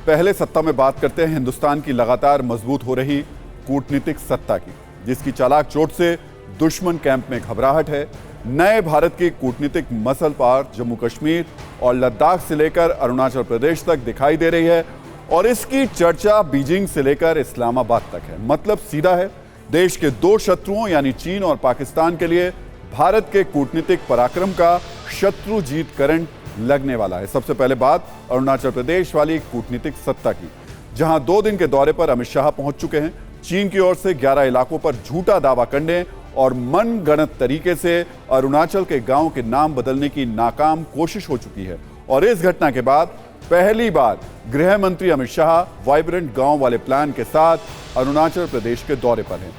पहले सत्ता में बात करते हैं हिंदुस्तान की लगातार मजबूत हो रही कूटनीतिक सत्ता की, जिसकी चालाक चोट से दुश्मन कैंप में घबराहट है। नए भारत की कूटनीतिक मसल पार जम्मू कश्मीर और लद्दाख से लेकर अरुणाचल प्रदेश तक दिखाई दे रही है और इसकी चर्चा बीजिंग से लेकर इस्लामाबाद तक है। मतलब सीधा है, देश के दो शत्रुओं यानी चीन और पाकिस्तान के लिए भारत के कूटनीतिक पराक्रम का शत्रु जीत करंट लगने वाला है। सबसे पहले बात अरुणाचल प्रदेश वाली कूटनीतिक सत्ता की, जहां 2 दिन के दौरे पर अमित शाह पहुंच चुके हैं। चीन की ओर से 11 इलाकों पर झूठा दावा करने और मनगढ़ंत तरीके से अरुणाचल के गांव के नाम बदलने की नाकाम कोशिश हो चुकी है। और इस घटना के बाद पहली बार गृह मंत्री अमित शाह वाइब्रेंट गांव वाले प्लान के साथ अरुणाचल प्रदेश के दौरे पर हैं।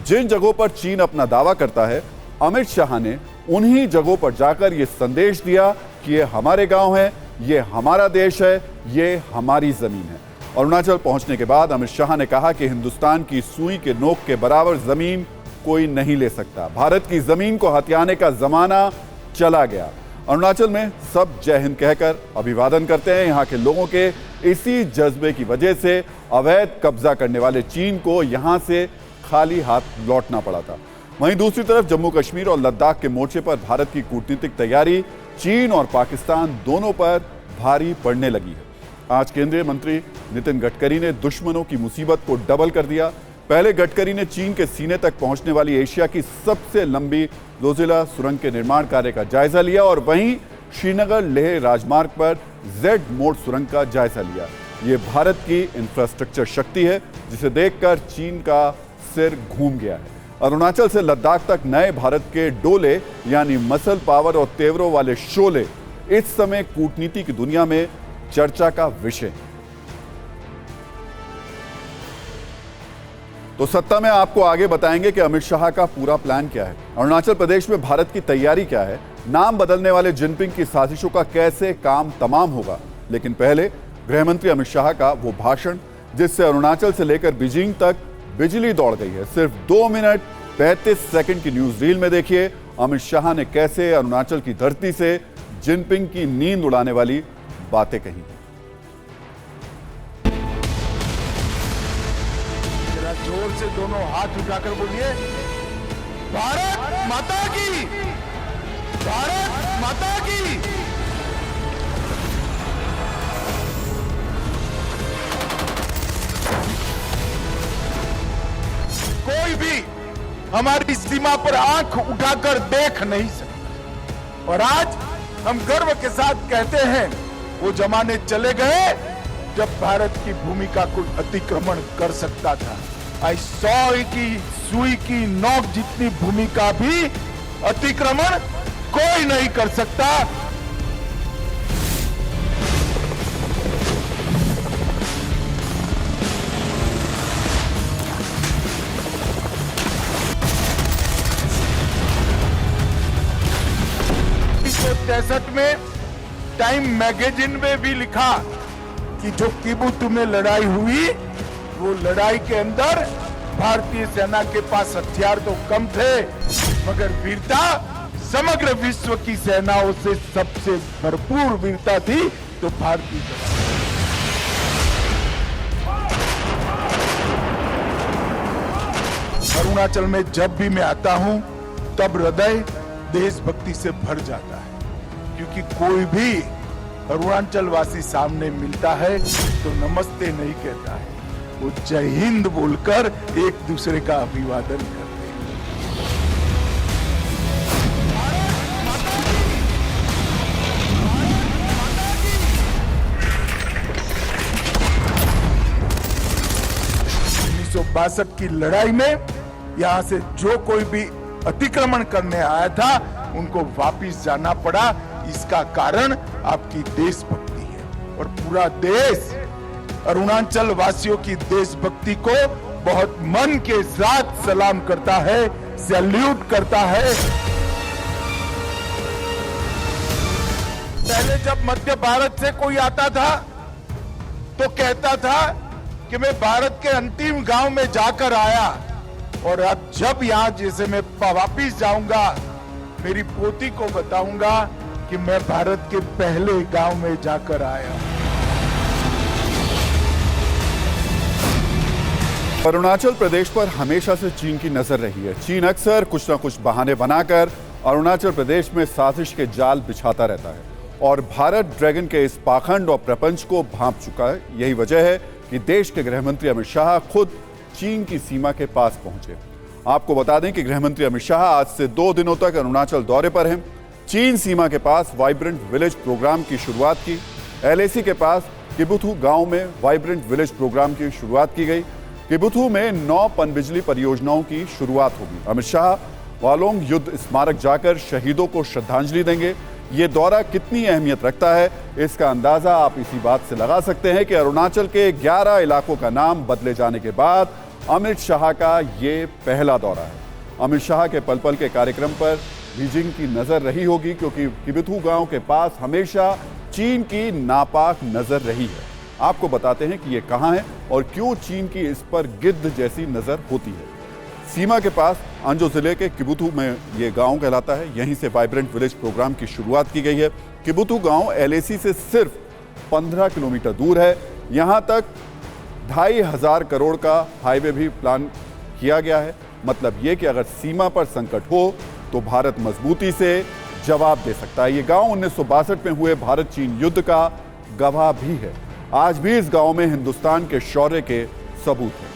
जिन जगहों पर चीन अपना दावा करता है, अमित शाह ने उन्हीं जगहों पर जाकर यह संदेश दिया कि ये हमारे गांव है, ये हमारा देश है, ये हमारी जमीन है। अरुणाचल पहुंचने के बाद अमित शाह ने कहा कि हिंदुस्तान की सुई के नोक के बराबर जमीन कोई नहीं ले सकता। भारत की जमीन को हथियाने का जमाना चला गया। अरुणाचल में सब जय हिंद कहकर अभिवादन करते हैं। यहाँ के लोगों के इसी जज्बे की वजह से अवैध कब्जा करने वाले चीन को यहाँ से खाली हाथ लौटना पड़ा था। वहीं दूसरी तरफ जम्मू कश्मीर और लद्दाख के मोर्चे पर भारत की कूटनीतिक तैयारी चीन और पाकिस्तान दोनों पर भारी पड़ने लगी है। आज केंद्रीय मंत्री नितिन गडकरी ने दुश्मनों की मुसीबत को डबल कर दिया। पहले गडकरी ने चीन के सीने तक पहुंचने वाली एशिया की सबसे लंबी जोजिला सुरंग के निर्माण कार्य का जायजा लिया और वहीं श्रीनगर लेह राजमार्ग पर जेड मोड सुरंग का जायजा लिया। ये भारत की इंफ्रास्ट्रक्चर शक्ति है, जिसे देखकर चीन का सिर घूम गया है। अरुणाचल से लद्दाख तक नए भारत के डोले यानी मसल पावर और तेवरों वाले शोले इस समय कूटनीति की दुनिया में चर्चा का विषय है। तो सत्ता में आपको आगे बताएंगे कि अमित शाह का पूरा प्लान क्या है, अरुणाचल प्रदेश में भारत की तैयारी क्या है, नाम बदलने वाले जिनपिंग की साजिशों का कैसे काम तमाम होगा। लेकिन पहले गृहमंत्री अमित शाह का वो भाषण जिससे अरुणाचल से लेकर बीजिंग तक बिजली दौड़ गई है। सिर्फ 2 मिनट 35 सेकंड की न्यूज रील में देखिए अमित शाह ने कैसे अरुणाचल की धरती से जिनपिंग की नींद उड़ाने वाली बातें कही। जरा जोर से दोनों हाथ उठाकर बोलिए, भारत माता की, भारत माता की। कोई भी हमारी सीमा पर आंख उठाकर देख नहीं सकता। और आज हम गर्व के साथ कहते हैं, वो जमाने चले गए जब भारत की भूमि का कोई अतिक्रमण कर सकता था। आई सौ की सुई की नोक जितनी भूमि का भी अतिक्रमण कोई नहीं कर सकता। में टाइम मैगजीन में भी लिखा कि जो किबुत में लड़ाई हुई, वो लड़ाई के अंदर भारतीय सेना के पास हथियार तो कम थे, मगर वीरता समग्र विश्व की सेनाओं से सबसे भरपूर वीरता थी तो भारतीय सेना। अरुणाचल में जब भी मैं आता हूं तब हृदय देशभक्ति से भर जाता है, क्योंकि कोई भी अरुणाचल वासी सामने मिलता है तो नमस्ते नहीं कहता है, वो जय हिंद बोलकर एक दूसरे का अभिवादन करते हैं। की लड़ाई में यहां से जो कोई भी अतिक्रमण करने आया था उनको वापस जाना पड़ा। इसका कारण आपकी देशभक्ति है और पूरा देश अरुणाचल वासियों की देशभक्ति को बहुत मन के साथ सलाम करता है, सैल्यूट करता है। पहले जब मध्य भारत से कोई आता था तो कहता था कि मैं भारत के अंतिम गांव में जाकर आया, और अब जब यहां जैसे मैं वापिस जाऊंगा मेरी पोती को बताऊंगा कि मैं भारत के पहले गांव में जाकर आया। अरुणाचल प्रदेश पर हमेशा से चीन की नजर रही है। चीन अक्सर कुछ न कुछ बहाने बनाकर अरुणाचल प्रदेश में साजिश के जाल बिछाता रहता है और भारत ड्रैगन के इस पाखंड और प्रपंच को भांप चुका है। यही वजह है कि देश के गृहमंत्री अमित शाह खुद चीन की सीमा के पास पहुंचे। आपको बता दें कि गृहमंत्री अमित शाह आज से 2 दिनों तक अरुणाचल दौरे पर हैं। चीन सीमा के पास वाइब्रेंट विलेज प्रोग्राम की शुरुआत की। LAC के पास किबुथु गांव में वाइब्रेंट विलेज प्रोग्राम की शुरुआत की गई। किबुथु में 9 पनबिजली परियोजनाओं की शुरुआत होगी। अमित शाह वालोंग युद्ध स्मारक जाकर शहीदों को श्रद्धांजलि देंगे। ये दौरा कितनी अहमियत रखता है, इसका अंदाजा आप इसी बात से लगा सकते हैं कि अरुणाचल के 11 इलाकों का नाम बदले जाने के बाद अमित शाह का ये पहला दौरा है। अमित शाह के पल पल के कार्यक्रम पर बीजिंग की नजर रही होगी, क्योंकि किबुथु गांव के पास हमेशा चीन की नापाक नजर रही है। आपको बताते हैं कि ये कहां है और क्यों चीन की इस पर गिद्ध जैसी नजर होती है। सीमा के पास अंजो जिले के किबुथु में ये गांव कहलाता है। यहीं से वाइब्रेंट विलेज प्रोग्राम की शुरुआत की गई है। किबुथु गांव LAC से सिर्फ 15 किलोमीटर दूर है। यहां तक 2,500 करोड़ का हाईवे भी प्लान किया गया है। मतलब ये कि अगर सीमा पर संकट हो तो भारत मजबूती से जवाब दे सकता है। ये गांव 1962 में हुए भारत चीन युद्ध का गवाह भी है। आज भी इस गांव में हिंदुस्तान के शौर्य के सबूत हैं।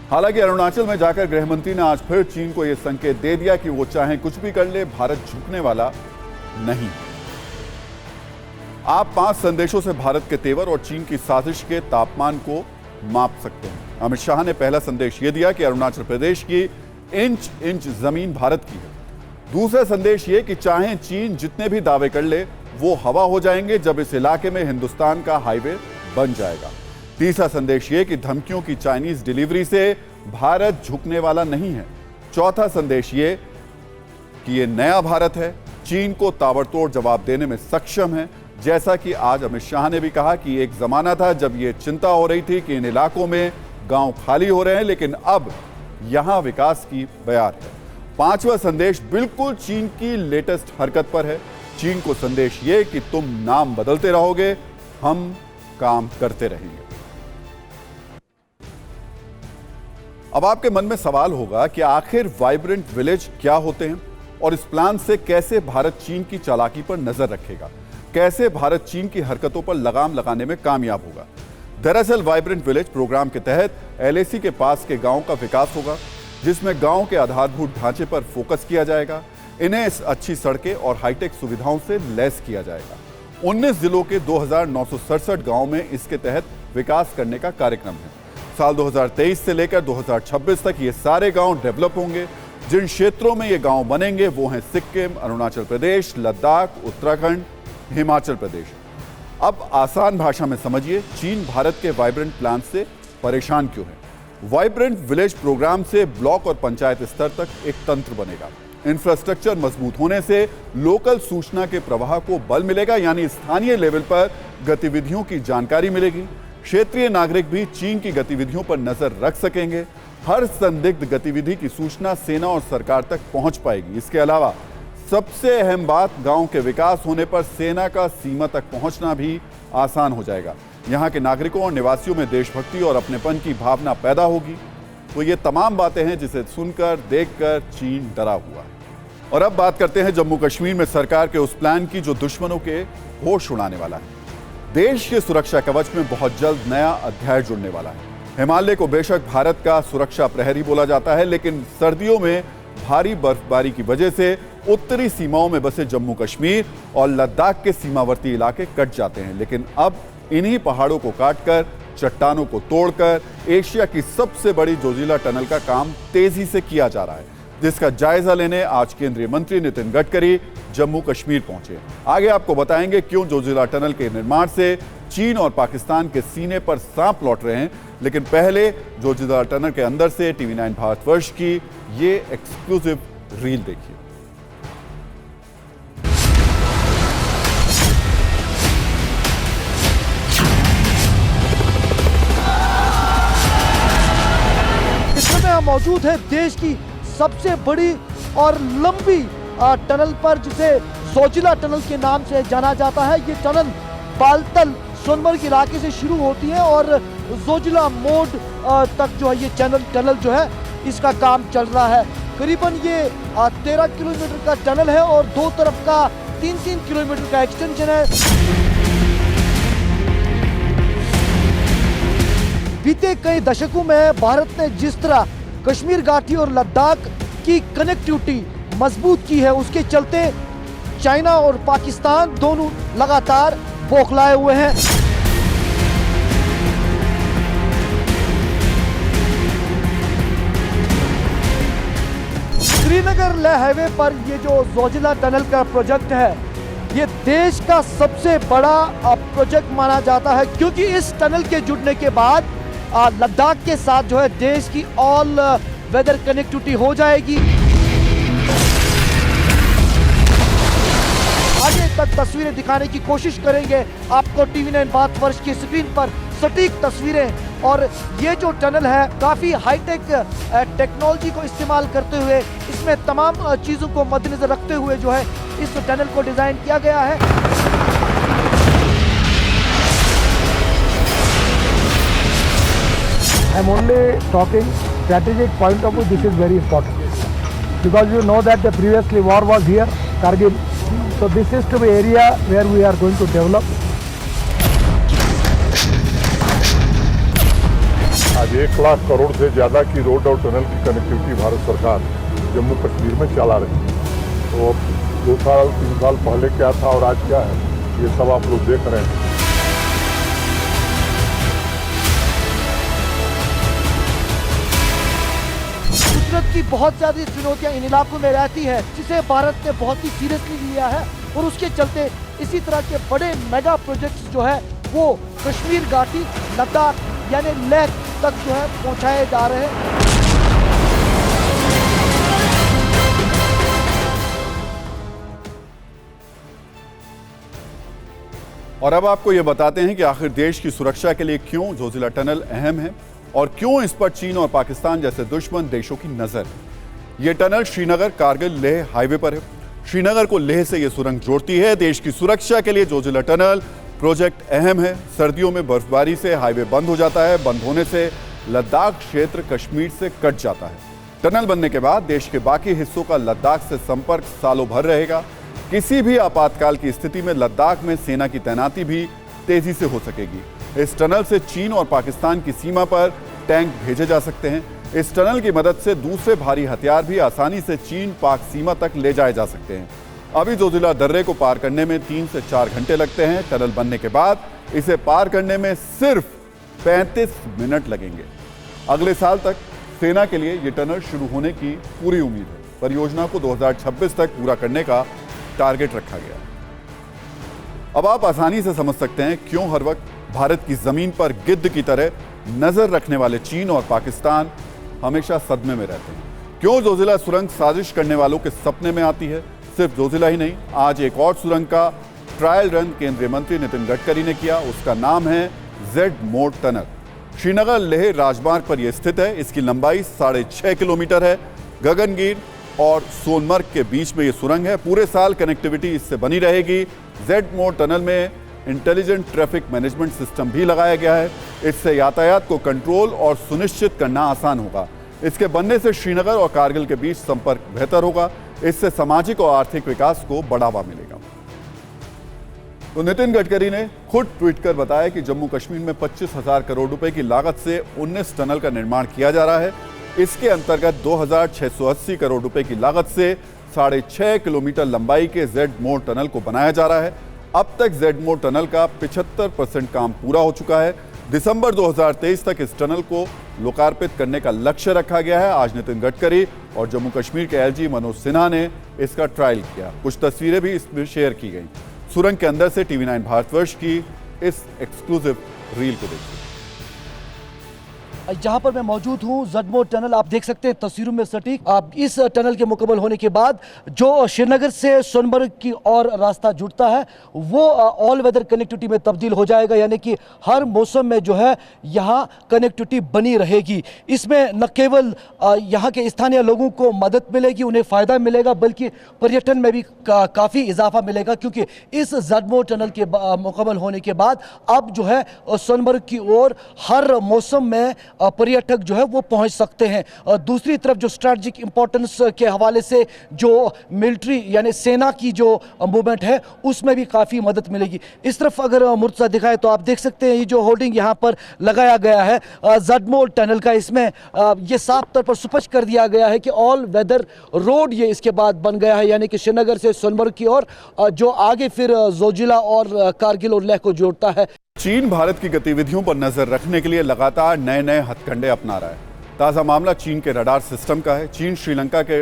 हालांकि अरुणाचल में जाकर गृहमंत्री ने आज फिर चीन को यह संकेत दे दिया कि वो चाहे कुछ भी कर ले, भारत झुकने वाला नहीं। आप 5 संदेशों से भारत के तेवर और चीन की साजिश के तापमान को माप सकते हैं। अमित शाह ने पहला संदेश यह दिया कि अरुणाचल प्रदेश की इंच इंच जमीन भारत की है। दूसरा संदेश ये कि चाहे चीन जितने भी दावे कर ले, वो हवा हो जाएंगे जब इस इलाके में हिंदुस्तान का हाईवे बन जाएगा। तीसरा संदेश ये कि धमकियों की चाइनीज डिलीवरी से भारत झुकने वाला नहीं है। चौथा संदेश ये कि ये नया भारत है, चीन को ताबड़तोड़ जवाब देने में सक्षम है। जैसा कि आज अमित शाह ने भी कहा कि एक जमाना था जब ये चिंता हो रही थी कि इन इलाकों में गांव खाली हो रहे हैं, लेकिन अब यहां विकास की बयार है। पांचवा संदेश बिल्कुल चीन की लेटेस्ट हरकत पर है। चीन को संदेश ये कि तुम नाम बदलते रहोगे, हम काम करते रहेंगे। अब आपके मन में सवाल होगा कि आखिर वाइब्रेंट विलेज क्या होते हैं और इस प्लान से कैसे भारत चीन की चालाकी पर नजर रखेगा, कैसे भारत चीन की हरकतों पर लगाम लगाने में कामयाब होगा। दरअसल वाइब्रेंट विलेज प्रोग्राम के तहत LAC के पास के गांव का विकास होगा, जिसमें गांव के आधारभूत ढांचे पर फोकस किया जाएगा। इन्हें अच्छी सड़कें और हाईटेक सुविधाओं से लैस किया जाएगा। 19 जिलों के 2,967 गांव में इसके तहत विकास करने का कार्यक्रम है। साल 2023 से लेकर 2026 तक ये सारे गांव डेवलप होंगे। जिन क्षेत्रों में ये गांव बनेंगे वो हैं सिक्किम, अरुणाचल प्रदेश, लद्दाख, उत्तराखंड, हिमाचल प्रदेश। अब आसान भाषा में समझिए, चीन भारत के वाइब्रेंट प्लान से परेशान क्यों है। वाइब्रेंट विलेज प्रोग्राम से ब्लॉक और पंचायत स्तर तक एक तंत्र बनेगा। इंफ्रास्ट्रक्चर मजबूत होने से लोकल सूचना के प्रवाह को बल मिलेगा, यानी स्थानीय लेवल पर गतिविधियों की जानकारी मिलेगी। क्षेत्रीय नागरिक भी चीन की गतिविधियों पर नजर रख सकेंगे। हर संदिग्ध गतिविधि की सूचना सेना और सरकार तक पहुंच पाएगी। इसके अलावा सबसे अहम बात, गांव के विकास होने पर सेना का सीमा तक पहुंचना भी आसान हो जाएगा। यहां के नागरिकों और निवासियों में देशभक्ति और अपनेपन की भावना पैदा होगी। तो ये तमाम बातें हैं जिसे सुनकर देखकर चीन डरा हुआ है। और अब बात करते हैं जम्मू कश्मीर में सरकार के उस प्लान की जो दुश्मनों के होश उड़ाने वाला है। देश के सुरक्षा कवच में बहुत जल्द नया अध्याय जुड़ने वाला है। हिमालय को बेशक भारत का सुरक्षा प्रहरी बोला जाता है, लेकिन सर्दियों में भारी बर्फबारी की वजह से उत्तरी सीमाओं में बसे जम्मू कश्मीर और लद्दाख के सीमावर्ती इलाके कट जाते हैं। लेकिन अब इन्हीं पहाड़ों को काटकर, चट्टानों को तोड़कर एशिया की सबसे बड़ी जोजिला टनल का काम तेजी से किया जा रहा है, जिसका जायजा लेने आज केंद्रीय मंत्री नितिन गडकरी जम्मू कश्मीर पहुंचे। आगे आपको बताएंगे क्यों जोजिला टनल के निर्माण से चीन और पाकिस्तान के सीने पर सांप लौट रहे हैं। लेकिन पहले जोजिला टनल के अंदर से TV9 भारतवर्ष की ये एक्सक्लूसिव रील देखिए। इस समय हम मौजूद है देश की सबसे बड़ी और लंबी टनल पर, जिसे जोजिला टनल के नाम से जाना जाता है। ये टनल बालतल सोनमर्ग इलाके से शुरू होती है और जोजिला मोड़ तक जो है ये टनल जो है इसका काम चल रहा है। करीबन ये 13 किलोमीटर का टनल है और दो तरफ का 3-3 किलोमीटर का एक्सटेंशन है। बीते कई दशकों में भारत ने जिस तरह कश्मीर घाटी और लद्दाख की कनेक्टिविटी मजबूत की है, उसके चलते चाइना और पाकिस्तान दोनों लगातार बौखलाए हुए हैं। श्रीनगर लेह हाईवे पर ये जो जोजिला टनल का प्रोजेक्ट है, ये देश का सबसे बड़ा प्रोजेक्ट माना जाता है, क्योंकि इस टनल के जुड़ने के बाद लद्दाख के साथ जो है देश की ऑल वेदर कनेक्टिविटी हो जाएगी। आगे तक तस्वीरें दिखाने की कोशिश करेंगे आपको TV9 भारतवर्ष की स्क्रीन पर सटीक तस्वीरें। और ये जो टनल है काफ़ी हाईटेक टेक्नोलॉजी को इस्तेमाल करते हुए, इसमें तमाम चीज़ों को मद्देनजर रखते हुए जो है इस टनल को डिज़ाइन किया गया है। I'm only talking strategic point of view. This is very important because you know that the previously war was here, Kargil. So this is to be area where we are going to develop. आज 1 लाख करोड़ से ज़्यादा की road और tunnel की connectivity Bharat सरकार जम्मू कश्मीर में चला रही है। तो अब 2 साल 3 साल पहले क्या था और आज क्या है, ये सब आप लोग देख रहे हैं। कुदरत की बहुत ज़्यादा चुनौतियाँ इन इलाकों में रहती है, जिसे भारत ने बहुत ही सीरियसली लिया है और उसके चलते इसी तरह के बड़े मेगा प्रोजेक्ट्स जो है वो कश्मीर घाटी, लद्दाख यानी लेह तक जो है पहुंचाए जा रहे हैं। और अब आपको यह बताते हैं कि आखिर देश की सुरक्षा के लिए क्यों जोजिला टनल अहम है और क्यों इस पर चीन और पाकिस्तान जैसे दुश्मन देशों की नजर है। यह टनल श्रीनगर कारगिल लेह हाईवे पर है। श्रीनगर को लेह से यह सुरंग जोड़ती है। देश की सुरक्षा के लिए जोजिला टनल प्रोजेक्ट अहम है। सर्दियों में बर्फबारी से हाईवे बंद हो जाता है। बंद होने से लद्दाख क्षेत्र कश्मीर से कट जाता है। टनल बनने के बाद देश के बाकी हिस्सों का लद्दाख से संपर्क सालों भर रहेगा। किसी भी आपातकाल की स्थिति में लद्दाख में सेना की तैनाती भी तेजी से हो सकेगी। इस टनल से चीन और पाकिस्तान की सीमा पर टैंक भेजे जा सकते हैं। इस टनल की मदद से दूसरे भारी हथियार भी आसानी से चीन पाक सीमा तक ले जाए जा सकते हैं। अभी जोजिला दर्रे को पार करने में 3 से 4 घंटे लगते हैं। टनल बनने के बाद इसे पार करने में सिर्फ 35 मिनट लगेंगे। अगले साल तक सेना के लिए यह टनल शुरू होने की पूरी उम्मीद है। परियोजना को 2026 तक पूरा करने का टारगेट रखा गया। अब आप आसानी से समझ सकते हैं क्यों हर वक्त भारत की जमीन पर गिद्ध की तरह नजर रखने वाले चीन और पाकिस्तान हमेशा सदमे में रहते हैं। क्यों जोजिला सुरंग साजिश करने वालों के सपने में आती है। सिर्फ जोजिला ही नहीं, आज एक और सुरंग का ट्रायल रन केंद्रीय मंत्री नितिन गडकरी ने किया। उसका नाम है जेड मोड़ टनल। श्रीनगर लेह राजमार्ग पर यह स्थित है। इसकी लंबाई 6.5 किलोमीटर है। गगनगीर और सोनमर्ग के बीच में यह सुरंग है। पूरे साल कनेक्टिविटी इससे बनी रहेगी। जेड मोड़ टनल में इंटेलिजेंट ट्रैफिक मैनेजमेंट सिस्टम भी लगाया गया है। इससे यातायात को कंट्रोल और सुनिश्चित करना आसान होगा। इसके बनने से श्रीनगर और कारगिल के बीच संपर्क बेहतर होगा। इससे सामाजिक और आर्थिक विकास को बढ़ावा मिलेगा। तो नितिन गडकरी ने खुद ट्वीट कर बताया कि जम्मू कश्मीर में 25,000 करोड़ रुपए की लागत से 19 टनल का निर्माण किया जा रहा है। इसके अंतर्गत 2,680 करोड़ रुपए की लागत से 6.5 किलोमीटर लंबाई के जेड मोड़ टनल को बनाया जा रहा है। अब तक जेड मोड़ टनल का 75% काम पूरा हो चुका है। दिसंबर 2023 तक इस टनल को लोकार्पित करने का लक्ष्य रखा गया है। आज नितिन गडकरी और जम्मू कश्मीर के एलजी मनोज सिन्हा ने इसका ट्रायल किया। कुछ तस्वीरें भी इसमें शेयर की गई। सुरंग के अंदर से TV9 भारतवर्ष की इस एक्सक्लूसिव रील को देखिए। जहां पर मैं मौजूद हूं जडमो टनल, आप देख सकते हैं तस्वीरों में सटीक। आप इस टनल के मुकम्मल होने के बाद जो श्रीनगर से सोनमर्ग की ओर रास्ता जुड़ता है वो ऑल वेदर कनेक्टिविटी में तब्दील हो जाएगा, यानी कि हर मौसम में जो है यहाँ कनेक्टिविटी बनी रहेगी। इसमें न केवल यहाँ के स्थानीय लोगों को मदद मिलेगी, उन्हें फ़ायदा मिलेगा, बल्कि पर्यटन में भी काफ़ी इजाफा मिलेगा, क्योंकि इस जडमो टनल के मुकम्मल होने के बाद अब जो है सोनमर्ग की ओर हर मौसम में पर्यटक जो है वो पहुंच सकते हैं। दूसरी तरफ जो स्ट्रैटेजिक इंपॉर्टेंस के हवाले से जो मिलिट्री यानी सेना की जो मूवमेंट है उसमें भी काफ़ी मदद मिलेगी। इस तरफ अगर मुर्तज़ा दिखाए तो आप देख सकते हैं ये जो होर्डिंग यहाँ पर लगाया गया है जडमो टनल का, इसमें ये साफ तौर पर स्पष्ट कर दिया गया है कि ऑल वेदर रोड ये इसके बाद बन गया है, यानी कि श्रीनगर से सोनमर्ग की ओर जो आगे फिर जोजिला और कारगिल और लेह को जोड़ता है। चीन भारत की गतिविधियों पर नजर रखने के लिए लगातार नए नए हथकंडे अपना रहा है। ताजा मामला चीन के रडार सिस्टम का है। चीन श्रीलंका के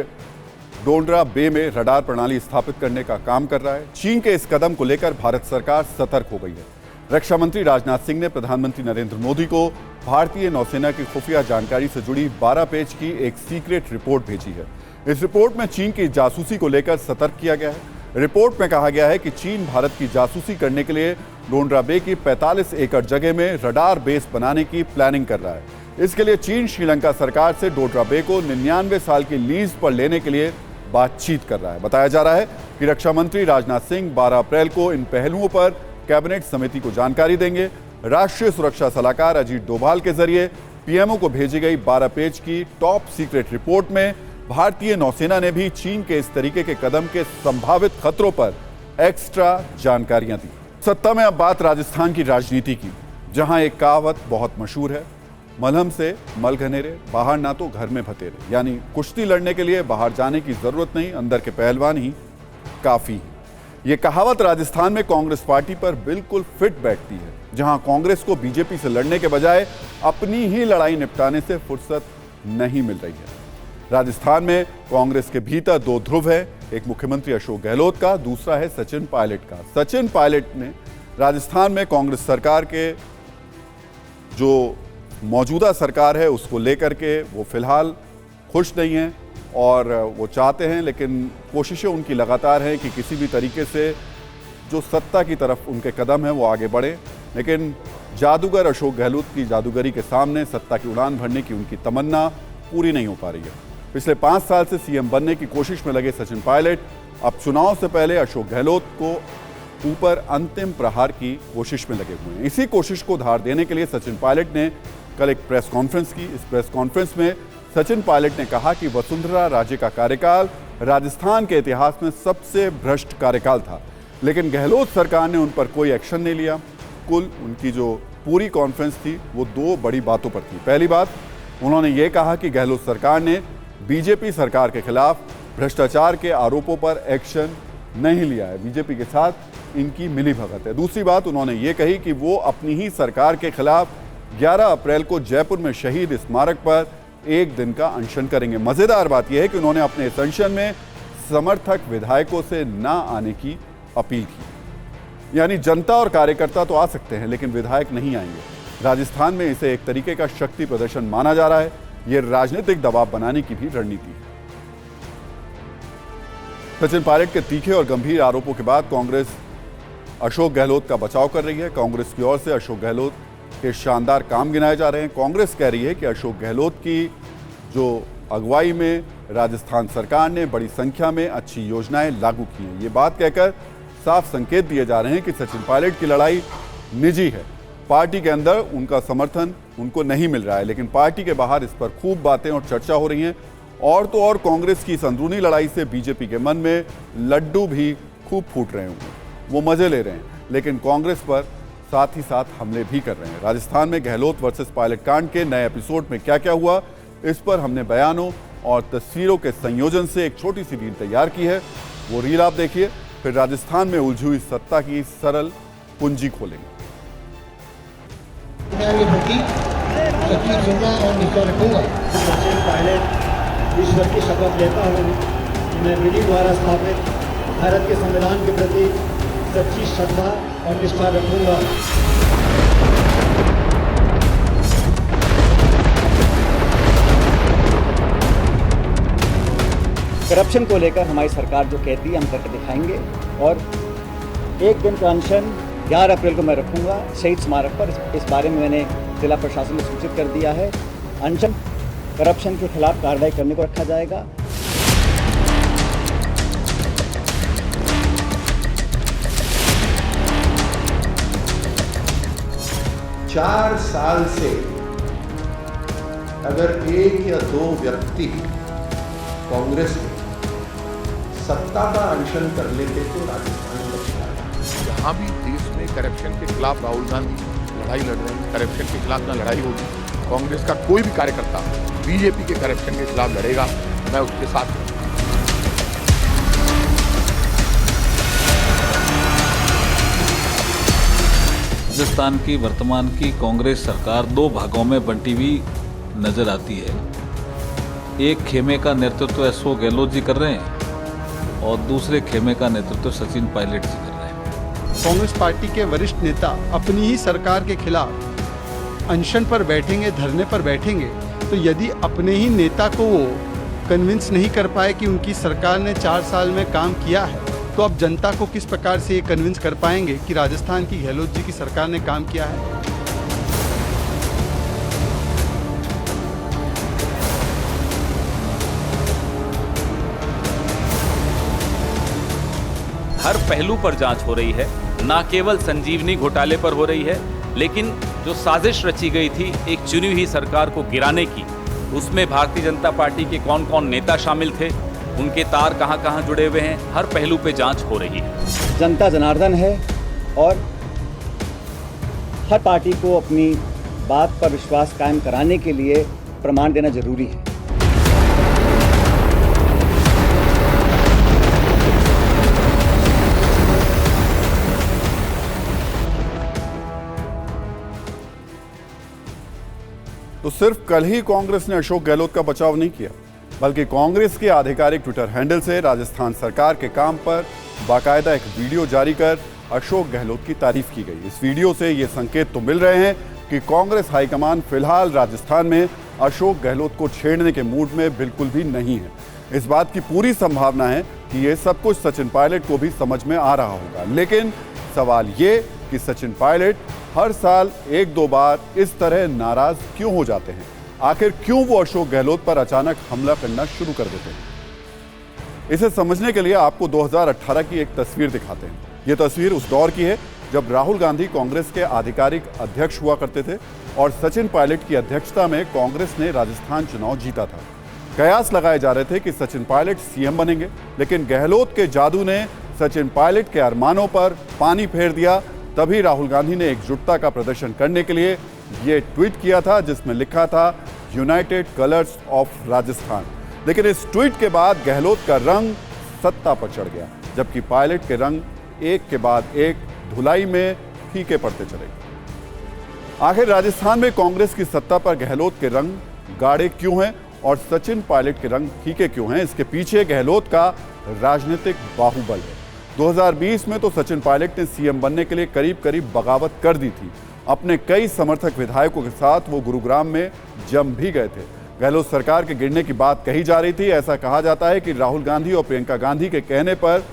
डोंडरा बे में रडार प्रणाली स्थापित करने का काम कर रहा है। चीन के इस कदम को लेकर भारत सरकार सतर्क हो गई है। रक्षा मंत्री राजनाथ सिंह ने प्रधानमंत्री नरेंद्र मोदी को भारतीय नौसेना की खुफिया जानकारी से जुड़ी 12 पेज की एक सीक्रेट रिपोर्ट भेजी है। इस रिपोर्ट में चीन की जासूसी को लेकर सतर्क किया गया है। रिपोर्ट में कहा गया है कि चीन भारत की जासूसी करने के लिए डोंडरा बे की 45 एकड़ जगह में रडार बेस बनाने की प्लानिंग कर रहा है। इसके लिए चीन श्रीलंका सरकार से डोंडरा बे को 99 साल की लीज पर लेने के लिए बातचीत कर रहा है। बताया जा रहा है कि रक्षा मंत्री राजनाथ सिंह 12 अप्रैल को इन पहलुओं पर कैबिनेट समिति को जानकारी देंगे। राष्ट्रीय सुरक्षा सलाहकार अजीत डोभाल के जरिए पीएमओ को भेजी गई 12 पेज की टॉप सीक्रेट रिपोर्ट में भारतीय नौसेना ने भी चीन के इस तरीके के कदम के संभावित खतरों पर एक्स्ट्रा जानकारियां दी। सत्ता में अब बात राजस्थान की राजनीति की, जहां एक कहावत बहुत मशहूर है, मलहम से मल घनेरे, बाहर ना तो घर में भतेरे। यानी कुश्ती लड़ने के लिए बाहर जाने की जरूरत नहीं, अंदर के पहलवान ही काफी है। ये कहावत राजस्थान में कांग्रेस पार्टी पर बिल्कुल फिट बैठती है, जहां कांग्रेस को बीजेपी से लड़ने के बजाय अपनी ही लड़ाई निपटाने से फुर्सत नहीं मिल रही है। राजस्थान में कांग्रेस के भीतर दो ध्रुव है, एक मुख्यमंत्री अशोक गहलोत का, दूसरा है सचिन पायलट का। सचिन पायलट ने राजस्थान में कांग्रेस सरकार के जो मौजूदा सरकार है उसको लेकर के वो फिलहाल खुश नहीं हैं और वो चाहते हैं, लेकिन कोशिशें उनकी लगातार हैं कि किसी भी तरीके से जो सत्ता की तरफ उनके कदम हैं वो आगे बढ़े। लेकिन जादूगर अशोक गहलोत की जादूगरी के सामने सत्ता की उड़ान भरने की उनकी तमन्ना पूरी नहीं हो पा रही है। पिछले 5 साल से सीएम बनने की कोशिश में लगे सचिन पायलट अब चुनाव से पहले अशोक गहलोत को ऊपर अंतिम प्रहार की कोशिश में लगे हुए हैं। इसी कोशिश को धार देने के लिए सचिन पायलट ने कल एक प्रेस कॉन्फ्रेंस की। इस प्रेस कॉन्फ्रेंस में सचिन पायलट ने कहा कि वसुंधरा राजे का कार्यकाल राजस्थान के इतिहास में सबसे भ्रष्ट कार्यकाल था, लेकिन गहलोत सरकार ने उन पर कोई एक्शन नहीं लिया। कुल उनकी जो पूरी कॉन्फ्रेंस थी वो 2 बड़ी बातों पर थी। पहली बात, उन्होंने ये कहा कि गहलोत सरकार ने बीजेपी सरकार के खिलाफ भ्रष्टाचार के आरोपों पर एक्शन नहीं लिया है, बीजेपी के साथ इनकी मिलीभगत है। दूसरी बात उन्होंने ये कही कि वो अपनी ही सरकार के खिलाफ 11 अप्रैल को जयपुर में शहीद स्मारक पर 1 दिन का अनशन करेंगे। मजेदार बात यह है कि उन्होंने अपने इस अनशन में समर्थक विधायकों से ना आने की अपील की। यानी जनता और कार्यकर्ता तो आ सकते हैं लेकिन विधायक नहीं आएंगे। राजस्थान में इसे एक तरीके का शक्ति प्रदर्शन माना जा रहा है। यह राजनीतिक दबाव बनाने की भी रणनीति है। सचिन पायलट के तीखे और गंभीर आरोपों के बाद कांग्रेस अशोक गहलोत का बचाव कर रही है। कांग्रेस की ओर से अशोक गहलोत के शानदार काम गिनाए जा रहे हैं। कांग्रेस कह रही है कि अशोक गहलोत की जो अगुवाई में राजस्थान सरकार ने बड़ी संख्या में अच्छी योजनाएं लागू की हैं। ये बात कहकर साफ संकेत दिए जा रहे हैं कि सचिन पायलट की लड़ाई निजी है, पार्टी के अंदर उनका समर्थन उनको नहीं मिल रहा है, लेकिन पार्टी के बाहर इस पर खूब बातें और चर्चा हो रही हैं। और तो और कांग्रेस की इस अंदरूनी लड़ाई से बीजेपी के मन में लड्डू भी खूब फूट रहे होंगे, वो मजे ले रहे हैं, लेकिन कांग्रेस पर साथ ही साथ हमले भी कर रहे हैं। राजस्थान में गहलोत वर्सेस पायलट कांड के नए एपिसोड में क्या क्या हुआ, इस पर हमने बयानों और तस्वीरों के संयोजन से एक छोटी सी रील तैयार की है। वो रील आप देखिए, फिर राजस्थान में उलझी हुई सत्ता की सरल कुंजी खोलेंगे। सचिन पायलट ईश्वर की शपथ लेता हूँ मैं विधि द्वारा स्थापित भारत के संविधान के प्रति सच्ची श्रद्धा और निष्ठा रखूंगा। करप्शन को लेकर हमारी सरकार जो कहती है हम करके दिखाएंगे। और एक दिन का अनशन 11 अप्रैल को मैं रखूंगा शहीद स्मारक पर। इस बारे में मैंने जिला प्रशासन को सूचित कर दिया है। अनशन करप्शन के खिलाफ कार्रवाई करने को रखा जाएगा। चार साल से अगर एक या दो व्यक्ति कांग्रेस में सत्ता का अनशन कर लेते तो राजस्थान में जहाँ भी देश में करप्शन के खिलाफ राहुल गांधी लड़ाई लड़ रहे हैं, करप्शन के खिलाफ ना लड़ाई होगी। कांग्रेस का कोई भी कार्यकर्ता बीजेपी के करप्शन के खिलाफ लड़ेगा, मैं उसके साथ हूं। राजस्थान की वर्तमान की कांग्रेस सरकार दो भागों में बंटी हुई नजर आती है। एक खेमे का नेतृत्व अशोक गहलोत जी कर रहे हैं और दूसरे खेमे का नेतृत्व सचिन पायलट जी कर रहे हैं। कांग्रेस पार्टी के वरिष्ठ नेता अपनी ही सरकार के खिलाफ अनशन पर बैठेंगे, धरने पर बैठेंगे, तो यदि अपने ही नेता को वो कन्विंस नहीं कर पाए कि उनकी सरकार ने 4 साल में काम किया है, तो अब जनता को किस प्रकार से ये कन्विंस कर पाएंगे कि राजस्थान की गहलोत जी की सरकार ने काम किया है। हर पहलू पर जांच हो रही है, ना केवल संजीवनी घोटाले पर हो रही है, लेकिन जो साजिश रची गई थी एक चुनी हुई सरकार को गिराने की, उसमें भारतीय जनता पार्टी के कौन कौन नेता शामिल थे, उनके तार कहां कहां जुड़े हुए हैं, हर पहलू पे जांच हो रही है। जनता जनार्दन है और हर पार्टी को अपनी बात पर विश्वास कायम कराने के लिए प्रमाण देना जरूरी है। तो सिर्फ कल ही कांग्रेस ने अशोक गहलोत का बचाव नहीं किया, बल्कि कांग्रेस के आधिकारिक ट्विटर हैंडल से राजस्थान सरकार के काम पर बाकायदा एक वीडियो जारी कर अशोक गहलोत की तारीफ की गई। इस वीडियो से ये संकेत तो मिल रहे हैं कि कांग्रेस हाईकमान फिलहाल राजस्थान में अशोक गहलोत को छेड़ने के मूड में बिल्कुल भी नहीं है। इस बात की पूरी संभावना है कि ये सब कुछ सचिन पायलट को भी समझ में आ रहा होगा। लेकिन सवाल ये कि सचिन पायलट हर साल 1-2 बार इस तरह नाराज क्यों हो जाते हैं? आखिर क्यों वो अशोक गहलोत पर अचानक हमला करना शुरू कर देते हैं? इसे समझने के लिए आपको 2018 की एक तस्वीर दिखाते हैं। ये तस्वीर उस दौर की है जब राहुल गांधी कांग्रेस के आधिकारिक अध्यक्ष हुआ करते थे और सचिन पायलट की अध्यक्षता में कांग्रेस ने राजस्थान चुनाव जीता था। कयास लगाए जा रहे थे कि सचिन पायलट सीएम बनेंगे, लेकिन गहलोत के जादू ने सचिन पायलट के अरमानों पर पानी फेर दिया। तभी राहुल गांधी ने एकजुटता का प्रदर्शन करने के लिए ये ट्वीट किया था जिसमें लिखा था यूनाइटेड कलर्स ऑफ राजस्थान। लेकिन इस ट्वीट के बाद गहलोत का रंग सत्ता पर चढ़ गया, जबकि पायलट के रंग एक के बाद एक धुलाई में फीके पड़ते चले गए। आखिर राजस्थान में कांग्रेस की सत्ता पर गहलोत के रंग गाढ़े क्यों हैं और सचिन पायलट के रंग फीके क्यों हैं? इसके पीछे गहलोत का राजनीतिक बाहुबल है। 2020 में तो सचिन पायलट ने सीएम बनने के लिए करीब करीब बगावत कर दी थी। अपने कई समर्थक विधायकों के साथ वो गुरुग्राम में जम भी गए थे। गहलोत सरकार के गिरने की बात कही जा रही थी। ऐसा कहा जाता है कि राहुल गांधी और प्रियंका गांधी के कहने पर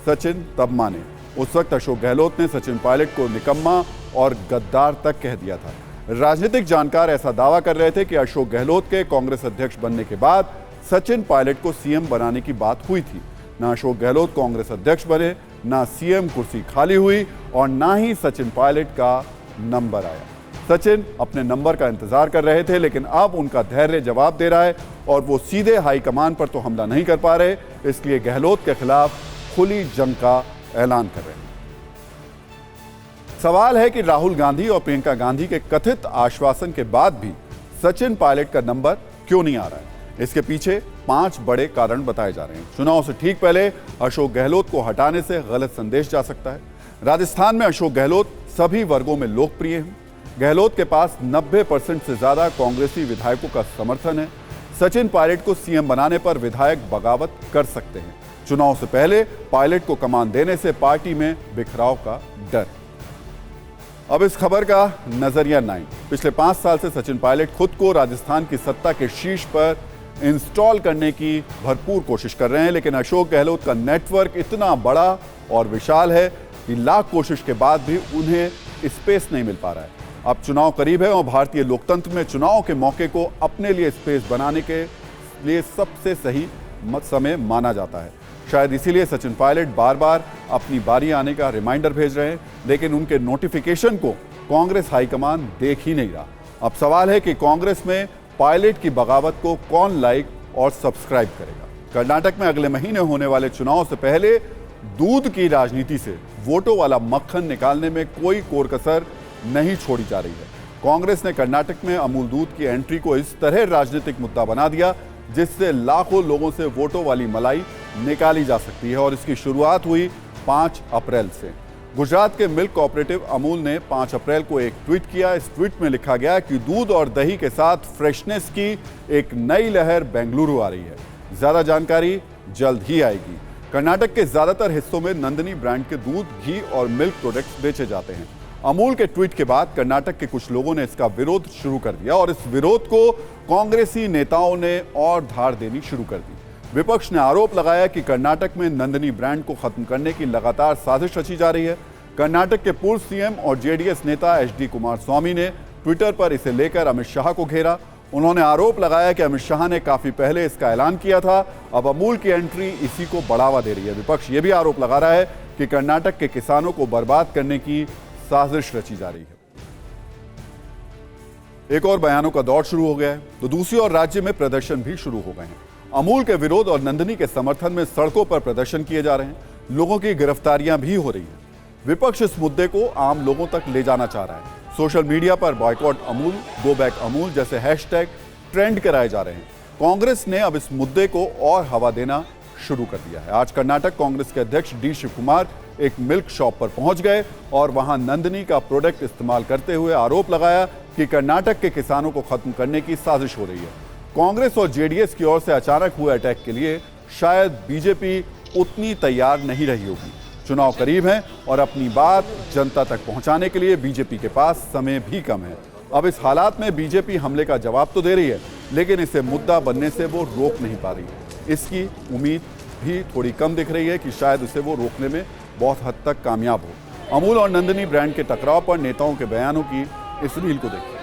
सचिन तब माने। उस वक्त अशोक गहलोत ने सचिन पायलट को निकम्मा और गद्दार तक कह दिया था। राजनीतिक जानकार ऐसा दावा कर रहे थे कि अशोक गहलोत के कांग्रेस अध्यक्ष बनने के बाद सचिन पायलट को सीएम बनाने की बात हुई थी। ना अशोक गहलोत कांग्रेस अध्यक्ष बने, ना सीएम कुर्सी खाली हुई और ना ही सचिन पायलट का नंबर आया। सचिन अपने नंबर का इंतजार कर रहे थे, लेकिन अब उनका धैर्य जवाब दे रहा है और वो सीधे हाईकमान पर तो हमला नहीं कर पा रहे, इसलिए गहलोत के खिलाफ खुली जंग का ऐलान कर रहे हैं। सवाल है कि राहुल गांधी और प्रियंका गांधी के कथित आश्वासन के बाद भी सचिन पायलट का नंबर क्यों नहीं आ रहा है? इसके पीछे 5 बड़े कारण बताए जा रहे हैं। चुनाव से ठीक पहले अशोक गहलोत को हटाने से गलत संदेश जा सकता है। राजस्थान में अशोक गहलोत सभी वर्गों में लोकप्रिय हैं। गहलोत के पास 90% से ज्यादा कांग्रेसी विधायकों का समर्थन है। सचिन पायलट को सीएम बनाने पर विधायक बगावत कर सकते हैं। चुनाव से पहले पायलट को कमान देने से पार्टी में बिखराव का डर। अब इस खबर का नजरिया 9। पिछले 5 साल से सचिन पायलट खुद को राजस्थान की सत्ता के शीर्ष पर इंस्टॉल करने की भरपूर कोशिश कर रहे हैं, लेकिन अशोक गहलोत का नेटवर्क इतना बड़ा और विशाल है कि लाख कोशिश के बाद भी उन्हें स्पेस नहीं मिल पा रहा है। अब चुनाव करीब है और भारतीय लोकतंत्र में चुनाव के मौके को अपने लिए स्पेस बनाने के लिए सबसे सही समय माना जाता है। शायद इसीलिए सचिन पायलट बार बार अपनी बारी आने का रिमाइंडर भेज रहे हैं, लेकिन उनके नोटिफिकेशन को कांग्रेस हाईकमान देख ही नहीं रहा। अब सवाल है कि कांग्रेस में पायलट की बगावत को कौन लाइक और सब्सक्राइब करेगा। कर्नाटक में अगले महीने होने वाले चुनाव से पहले दूध की राजनीति से वोटों वाला मक्खन निकालने में कोई कोर कसर नहीं छोड़ी जा रही है। कांग्रेस ने कर्नाटक में अमूल दूध की एंट्री को इस तरह राजनीतिक मुद्दा बना दिया जिससे लाखों लोगों से वोटों वाली मलाई निकाली जा सकती है, और इसकी शुरुआत हुई 5 अप्रैल से। गुजरात के मिल्क कोऑपरेटिव अमूल ने 5 अप्रैल को एक ट्वीट किया। इस ट्वीट में लिखा गया कि दूध और दही के साथ फ्रेशनेस की एक नई लहर बेंगलुरु आ रही है। ज्यादा जानकारी जल्द ही आएगी। कर्नाटक के ज्यादातर हिस्सों में नंदिनी ब्रांड के दूध, घी और मिल्क प्रोडक्ट्स बेचे जाते हैं। अमूल के ट्वीट के बाद कर्नाटक के कुछ लोगों ने इसका विरोध शुरू कर दिया और इस विरोध को कांग्रेसी नेताओं ने और धार देनी शुरू कर दी। विपक्ष ने आरोप लगाया कि कर्नाटक में नंदिनी ब्रांड को खत्म करने की लगातार साजिश रची जा रही है। कर्नाटक के पूर्व सीएम और जेडीएस नेता एचडी कुमारस्वामी ने ट्विटर पर इसे लेकर अमित शाह को घेरा। उन्होंने आरोप लगाया कि अमित शाह ने काफी पहले इसका ऐलान किया था, अब अमूल की एंट्री इसी को बढ़ावा दे रही है। विपक्ष ये भी आरोप लगा रहा है कि कर्नाटक के किसानों को बर्बाद करने की साजिश रची जा रही है। एक और बयानों का दौर शुरू हो गया है तो दूसरी ओर राज्य में प्रदर्शन भी शुरू हो गए हैं। अमूल के विरोध और नंदिनी के समर्थन में सड़कों पर प्रदर्शन किए जा रहे हैं। लोगों की गिरफ्तारियां भी हो रही हैं। विपक्ष इस मुद्दे को आम लोगों तक ले जाना चाह रहा है। सोशल मीडिया पर boycott Amul, go back Amul जैसे हैशटैग ट्रेंड कराए जा रहे हैं। कांग्रेस ने अब इस मुद्दे को और हवा देना शुरू कर दिया है। आज कर्नाटक कांग्रेस के अध्यक्ष डी शिव कुमार एक मिल्क शॉप पर पहुंच गए और वहां नंदिनी का प्रोडक्ट इस्तेमाल करते हुए आरोप लगाया कि कर्नाटक के किसानों को खत्म करने की साजिश हो रही है। कांग्रेस और जेडीएस की ओर से अचानक हुए अटैक के लिए शायद बीजेपी उतनी तैयार नहीं रही होगी। चुनाव करीब हैं और अपनी बात जनता तक पहुंचाने के लिए बीजेपी के पास समय भी कम है। अब इस हालात में बीजेपी हमले का जवाब तो दे रही है, लेकिन इसे मुद्दा बनने से वो रोक नहीं पा रही है। इसकी उम्मीद भी थोड़ी कम दिख रही है कि शायद उसे वो रोकने में बहुत हद तक कामयाब हो। अमूल और नंदिनी ब्रांड के टकराव पर नेताओं के बयानों की इस रील को देखिए।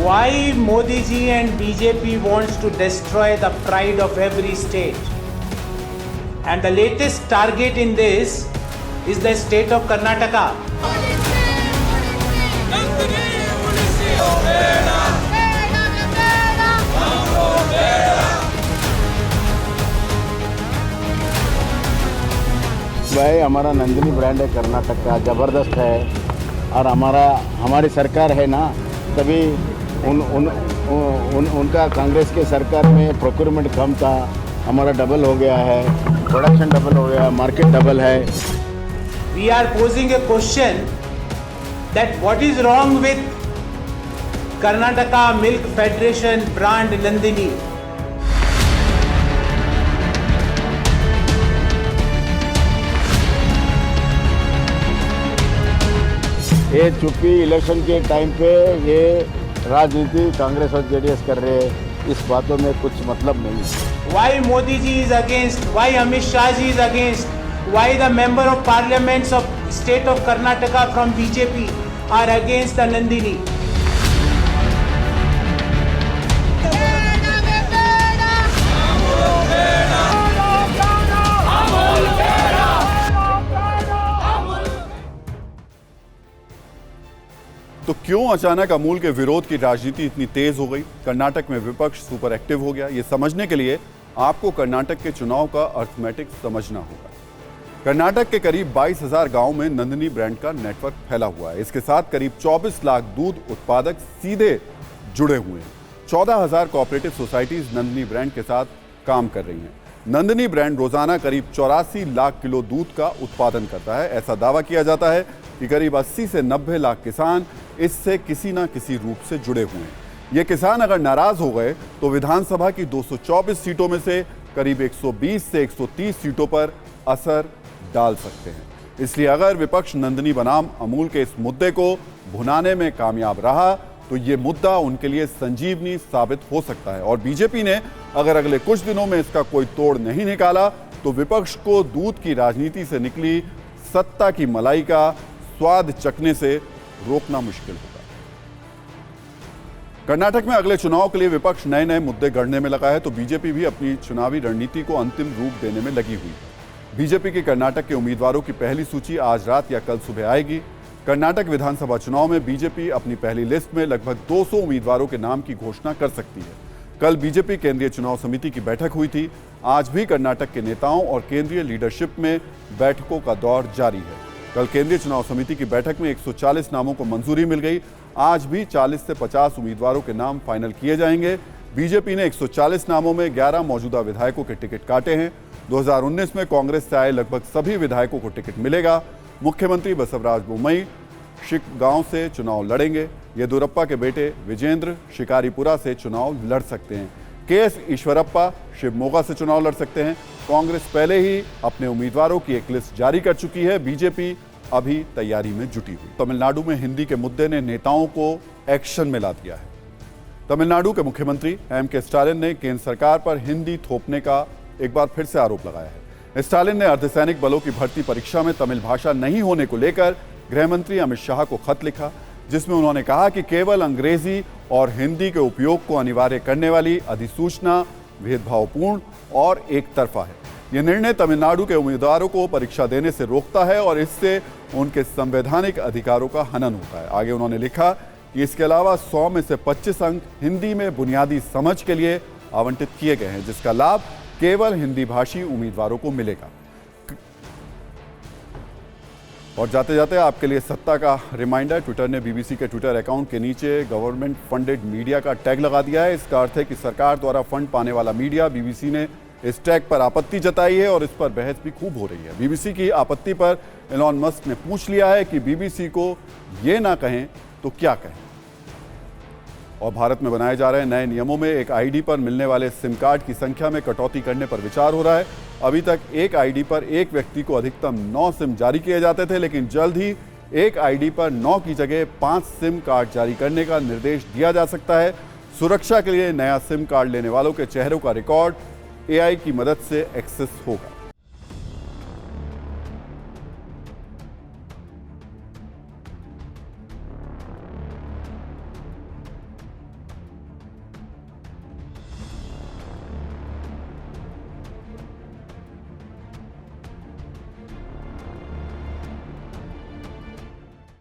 Why Modi ji and BJP wants to destroy the pride of every state, and the latest target in this is the state of Karnataka. भाई हमारा नंदिनी ब्रांड है कर्नाटक का, ज़बरदस्त है और हमारी सरकार है ना, तभी उनका कांग्रेस के सरकार में प्रोक्योरमेंट कम था, हमारा डबल हो गया है, प्रोडक्शन डबल हो गया, मार्केट डबल है। We are posing a question that what is wrong with Karnataka Milk Federation brand Nandini? ये चुप्पी इलेक्शन के टाइम पे ये राजनीति कांग्रेस और जेडीएस कर रहे हैं, इस बातों में कुछ मतलब नहीं है। Why Modi ji is against? Why Amit Shah ji is against? Why the member of parliaments of state of Karnataka from BJP are against the Nandini? तो क्यों अचानक अमूल के विरोध की राजनीति इतनी तेज हो गई? कर्नाटक में विपक्ष सुपर एक्टिव हो गया। ये समझने के लिए आपको कर्नाटक के चुनाव का अर्थमेटिक समझना होगा। कर्नाटक के करीब 22,000 गांवों में नंदिनी ब्रांड का नेटवर्क फैला हुआ है। इसके साथ करीब 24 लाख दूध उत्पादक सीधे जुड़े हुए हैं। 14,000 कोऑपरेटिव सोसाइटीज नंदिनी ब्रांड के साथ काम कर रही हैं। नंदिनी ब्रांड रोजाना करीब 84 लाख किलो दूध का उत्पादन करता है। ऐसा दावा किया जाता है कि करीब 80 से 90 लाख किसान इससे किसी न किसी रूप से जुड़े हुए हैं। ये किसान अगर नाराज हो गए तो विधानसभा की 224 सीटों में से करीब 120 से 130 सीटों पर असर डाल सकते हैं। इसलिए अगर विपक्ष नंदिनी बनाम अमूल के इस मुद्दे को भुनाने में कामयाब रहा तो ये मुद्दा उनके लिए संजीवनी साबित हो सकता है। और बीजेपी ने अगर अगले कुछ दिनों में इसका कोई तोड़ नहीं निकाला तो विपक्ष को दूध की राजनीति से निकली सत्ता की मलाई का स्वाद चखने से रोकना मुश्किल होगा। कर्नाटक में अगले चुनाव के लिए विपक्ष नए नए मुद्दे गढ़ने में लगा है तो बीजेपी भी अपनी चुनावी रणनीति को अंतिम रूप देने में लगी हुई है। बीजेपी के कर्नाटक के उम्मीदवारों की पहली सूची आज रात या कल सुबह आएगी। कर्नाटक विधानसभा चुनाव में बीजेपी अपनी पहली लिस्ट में लगभग 200 उम्मीदवारों के नाम की घोषणा कर सकती है। कल बीजेपी केंद्रीय चुनाव समिति की बैठक हुई थी। आज भी कर्नाटक के नेताओं और केंद्रीय लीडरशिप में बैठकों का दौर जारी है। कल केंद्रीय चुनाव समिति की बैठक में 140 नामों को मंजूरी मिल गई। आज भी 40 से 50 उम्मीदवारों के नाम फाइनल किए जाएंगे। बीजेपी ने 140 नामों में 11 मौजूदा विधायकों के टिकट काटे हैं। 2019 में कांग्रेस से आए लगभग सभी विधायकों को टिकट मिलेगा। मुख्यमंत्री बसवराज बोम्मई शिवगांव से चुनाव लड़ेंगे। येदियुरप्पा के बेटे विजेंद्र शिकारीपुरा से चुनाव लड़ सकते हैं। केएस ईश्वरप्पा शिवमोगा से चुनाव लड़ सकते हैं। कांग्रेस पहले ही अपने उम्मीदवारों की एक लिस्ट जारी कर चुकी है। बीजेपी अभी तैयारी में जुटी हुई। तमिलनाडु में हिंदी के मुद्दे ने नेताओं को एक्शन में ला दिया है। तमिलनाडु के मुख्यमंत्री एम.के. स्टालिन ने केंद्र सरकार पर हिंदी थोपने का एक बार फिर से आरोप लगाया है। स्टालिन ने अर्धसैनिक बलों की भर्ती परीक्षा में तमिल भाषा नहीं होने को लेकर गृह मंत्री अमित शाह को खत लिखा, जिसमें उन्होंने कहा कि केवल अंग्रेजी और हिंदी के उपयोग को अनिवार्य करने वाली अधिसूचना भेदभावपूर्ण और एक तरफा है। यह निर्णय तमिलनाडु के उम्मीदवारों को परीक्षा देने से रोकता है और इससे उनके संवैधानिक अधिकारों का हनन होता है। आगे उन्होंने लिखा कि इसके अलावा 100 में से 25 अंक हिंदी में बुनियादी समझ के लिए आवंटित किए गए हैं, जिसका लाभ केवल हिंदी भाषी उम्मीदवारों को मिलेगा। और जाते जाते आपके लिए सत्ता का रिमाइंडर, ट्विटर ने बीबीसी के ट्विटर अकाउंट के नीचे गवर्नमेंट फंडेड मीडिया का टैग लगा दिया है। इसका अर्थ है कि सरकार द्वारा फंड पाने वाला मीडिया। बीबीसी ने इस टैग पर आपत्ति जताई है और इस पर बहस भी खूब हो रही है। बीबीसी की आपत्ति पर एलॉन मस्क ने पूछ लिया है कि बीबीसी को ये ना कहें तो क्या कहें। और भारत में बनाए जा रहे नए नियमों में एक आईडी पर मिलने वाले सिम कार्ड की संख्या में कटौती करने पर विचार हो रहा है। अभी तक एक आईडी पर एक व्यक्ति को अधिकतम 9 सिम जारी किए जाते थे, लेकिन जल्द ही एक आईडी पर 9 की जगह 5 सिम कार्ड जारी करने का निर्देश दिया जा सकता है। सुरक्षा के लिए नया सिम कार्ड लेने वालों के चेहरों का रिकॉर्ड एआई की मदद से एक्सेस होगा।